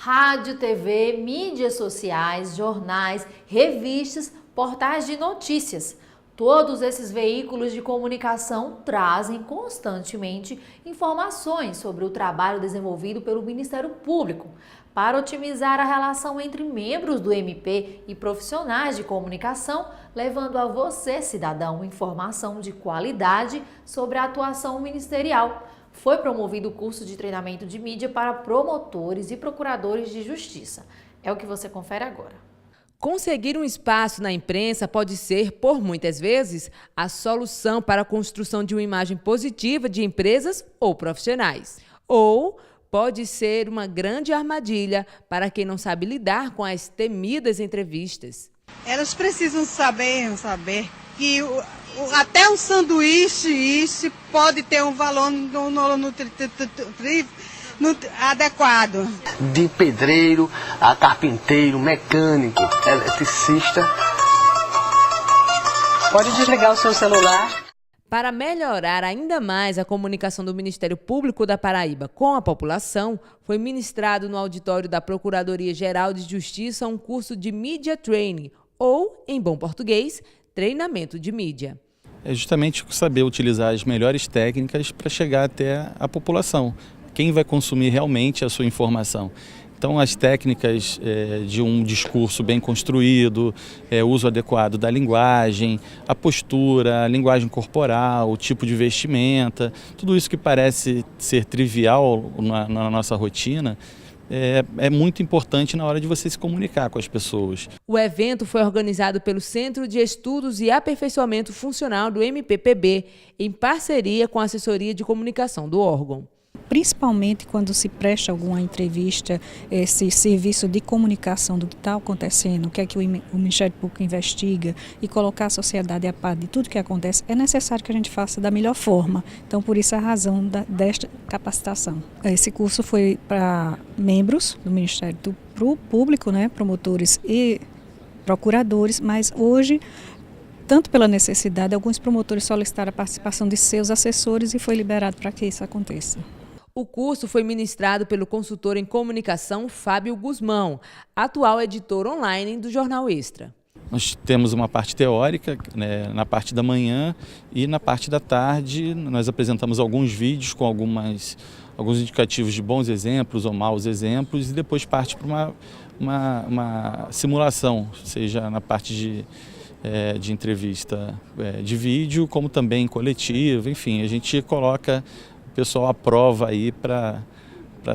rádio, TV, mídias sociais, jornais, revistas, portais de notícias. Todos esses veículos de comunicação trazem constantemente informações sobre o trabalho desenvolvido pelo Ministério Público para otimizar a relação entre membros do MP e profissionais de comunicação, levando a você, cidadão, informação de qualidade sobre a atuação ministerial. Foi promovido o curso de treinamento de mídia para promotores e procuradores de justiça. É o que você confere agora. Conseguir um espaço na imprensa pode ser, por muitas vezes, a solução para a construção de uma imagem positiva de empresas ou profissionais. Ou pode ser uma grande armadilha para quem não sabe lidar com as temidas entrevistas. Elas precisam saber que até um sanduíche pode ter um valor adequado. De pedreiro a carpinteiro, mecânico, eletricista. Pode desligar o seu celular. Para melhorar ainda mais a comunicação do Ministério Público da Paraíba com a população, foi ministrado no auditório da Procuradoria-Geral de Justiça um curso de Media Training, ou, em bom português, treinamento de mídia. É justamente saber utilizar as melhores técnicas para chegar até a população. Quem vai consumir realmente a sua informação. Então, as técnicas de um discurso bem construído, uso adequado da linguagem, a postura, a linguagem corporal, o tipo de vestimenta, tudo isso que parece ser trivial na nossa rotina, é muito importante na hora de você se comunicar com as pessoas. O evento foi organizado pelo Centro de Estudos e Aperfeiçoamento Funcional do MPPB, em parceria com a Assessoria de Comunicação do órgão. Principalmente quando se presta alguma entrevista, esse serviço de comunicação do que está acontecendo, o que é que o Ministério Público investiga e colocar a sociedade a par de tudo que acontece, é necessário que a gente faça da melhor forma. Então, por isso a razão desta capacitação. Esse curso foi para membros do Ministério Público, promotores e procuradores, mas hoje, tanto pela necessidade, alguns promotores solicitaram a participação de seus assessores e foi liberado para que isso aconteça. O curso foi ministrado pelo consultor em comunicação Fábio Guzmão, atual editor online do Jornal Extra. Nós temos uma parte teórica, na parte da manhã, e na parte da tarde nós apresentamos alguns vídeos com alguns indicativos de bons exemplos ou maus exemplos, e depois parte para uma simulação, seja na parte de entrevista de vídeo, como também coletiva, enfim, a gente coloca o pessoal à prova aí para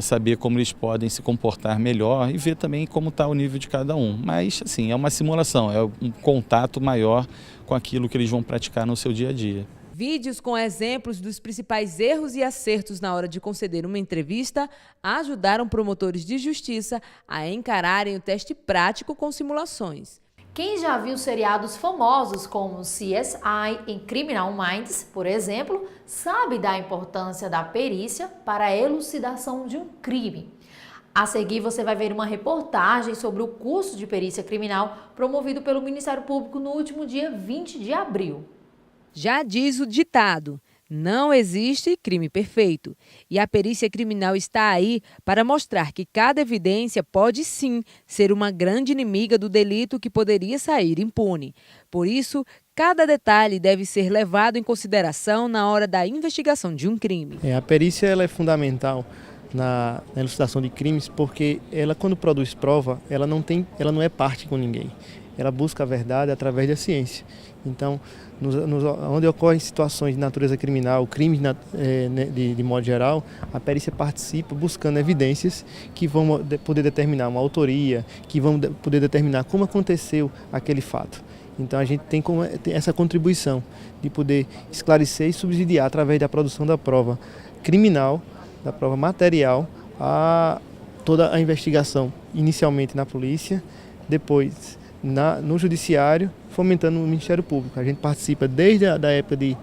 saber como eles podem se comportar melhor e ver também como está o nível de cada um. Mas, assim, é uma simulação, é um contato maior com aquilo que eles vão praticar no seu dia a dia. Vídeos com exemplos dos principais erros e acertos na hora de conceder uma entrevista ajudaram promotores de justiça a encararem o teste prático com simulações. Quem já viu seriados famosos como CSI em Criminal Minds, por exemplo, sabe da importância da perícia para a elucidação de um crime. A seguir, você vai ver uma reportagem sobre o curso de perícia criminal promovido pelo Ministério Público no último dia 20 de abril. Já diz o ditado: não existe crime perfeito. E a perícia criminal está aí para mostrar que cada evidência pode sim ser uma grande inimiga do delito que poderia sair impune. Por isso, cada detalhe deve ser levado em consideração na hora da investigação de um crime. A perícia ela é fundamental na elucidação de crimes porque ela, quando produz prova, ela não é parte com ninguém. Ela busca a verdade através da ciência. Então, onde ocorrem situações de natureza criminal, crimes de modo geral, a perícia participa buscando evidências que vão poder determinar uma autoria, que vão poder determinar como aconteceu aquele fato. Então a gente tem essa contribuição de poder esclarecer e subsidiar através da produção da prova criminal, da prova material, a toda a investigação, inicialmente na polícia, depois no judiciário, fomentando o Ministério Público. A gente participa desde a época de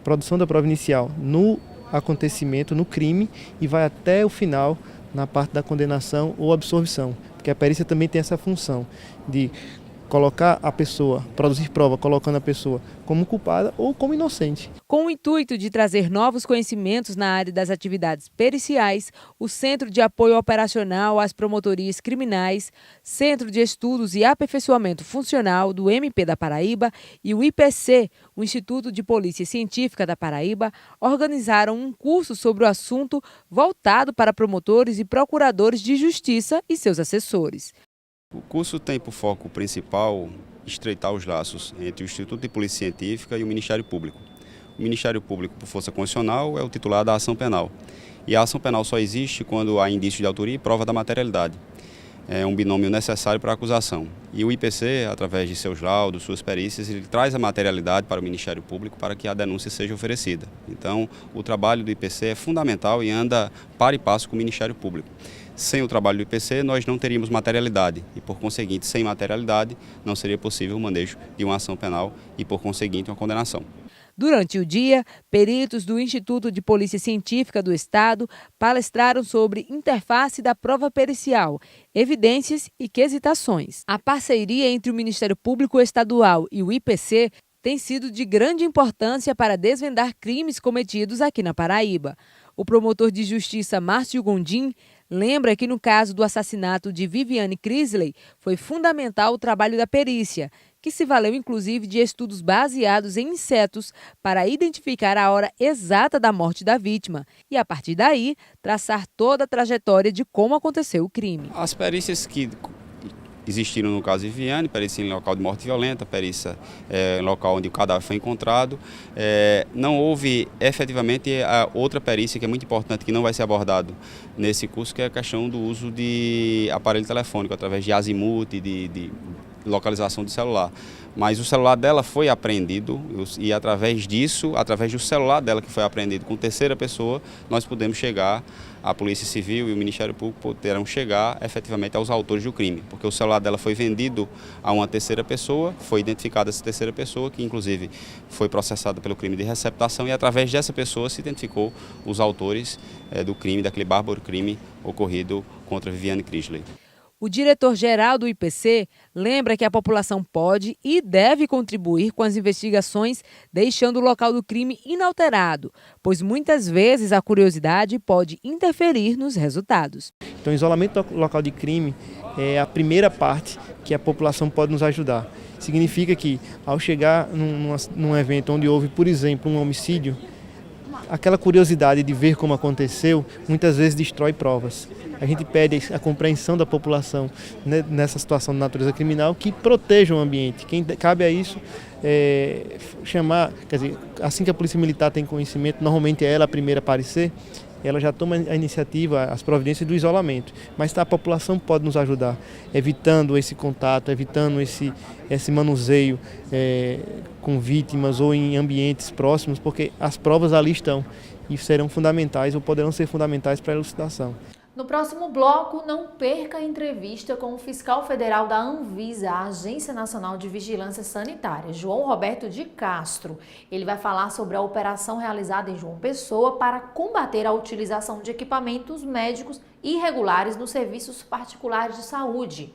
produção da prova inicial no acontecimento, no crime, e vai até o final na parte da condenação ou absolvição, porque a perícia também tem essa função de colocar a pessoa, produzir prova colocando a pessoa como culpada ou como inocente. Com o intuito de trazer novos conhecimentos na área das atividades periciais, o Centro de Apoio Operacional às Promotorias Criminais, Centro de Estudos e Aperfeiçoamento Funcional do MP da Paraíba e o IPC, o Instituto de Polícia Científica da Paraíba, organizaram um curso sobre o assunto voltado para promotores e procuradores de justiça e seus assessores. O curso tem por foco principal estreitar os laços entre o Instituto de Polícia Científica e o Ministério Público. O Ministério Público, por força constitucional, é o titular da ação penal. E a ação penal só existe quando há indício de autoria e prova da materialidade. É um binômio necessário para a acusação. E o IPC, através de seus laudos, suas perícias, ele traz a materialidade para o Ministério Público para que a denúncia seja oferecida. Então, o trabalho do IPC é fundamental e anda par e passo com o Ministério Público. Sem o trabalho do IPC, nós não teríamos materialidade e, por conseguinte, sem materialidade, não seria possível o manejo de uma ação penal e, por conseguinte, uma condenação. Durante o dia, peritos do Instituto de Polícia Científica do Estado palestraram sobre interface da prova pericial, evidências e quesitações. A parceria entre o Ministério Público Estadual e o IPC tem sido de grande importância para desvendar crimes cometidos aqui na Paraíba. O promotor de justiça Márcio Gondim lembra que no caso do assassinato de Viviane Crisley foi fundamental o trabalho da perícia, que se valeu inclusive de estudos baseados em insetos para identificar a hora exata da morte da vítima e, a partir daí, traçar toda a trajetória de como aconteceu o crime. As perícias que existiram no caso de Viviane, perícia em local de morte violenta, perícia em local onde o cadáver foi encontrado. Não houve efetivamente a outra perícia que é muito importante, que não vai ser abordado nesse curso, que é a questão do uso de aparelho telefônico, através de azimuth, de localização do celular. Mas o celular dela foi apreendido e através disso, através do celular dela que foi apreendido com terceira pessoa, nós podemos chegar, a Polícia Civil e o Ministério Público poderão chegar efetivamente aos autores do crime, porque o celular dela foi vendido a uma terceira pessoa, foi identificada essa terceira pessoa, que inclusive foi processada pelo crime de receptação, e através dessa pessoa se identificou os autores do crime, daquele bárbaro crime ocorrido contra Viviane Crisley. O diretor-geral do IPC lembra que a população pode e deve contribuir com as investigações, deixando o local do crime inalterado, pois muitas vezes a curiosidade pode interferir nos resultados. Então, o isolamento do local de crime é a primeira parte que a população pode nos ajudar. Significa que, ao chegar num evento onde houve, por exemplo, um homicídio, aquela curiosidade de ver como aconteceu, muitas vezes destrói provas. A gente pede a compreensão da população nessa situação de natureza criminal, que proteja o ambiente. Quem cabe a isso chamar, quer dizer, assim que a Polícia Militar tem conhecimento, normalmente é ela a primeira a aparecer, ela já toma a iniciativa, as providências do isolamento. Mas a população pode nos ajudar, evitando esse contato, evitando esse manuseio com vítimas ou em ambientes próximos, porque as provas ali estão e serão fundamentais ou poderão ser fundamentais para a elucidação. No próximo bloco, não perca a entrevista com o fiscal federal da Anvisa, a Agência Nacional de Vigilância Sanitária, João Roberto de Castro. Ele vai falar sobre a operação realizada em João Pessoa para combater a utilização de equipamentos médicos irregulares nos serviços particulares de saúde.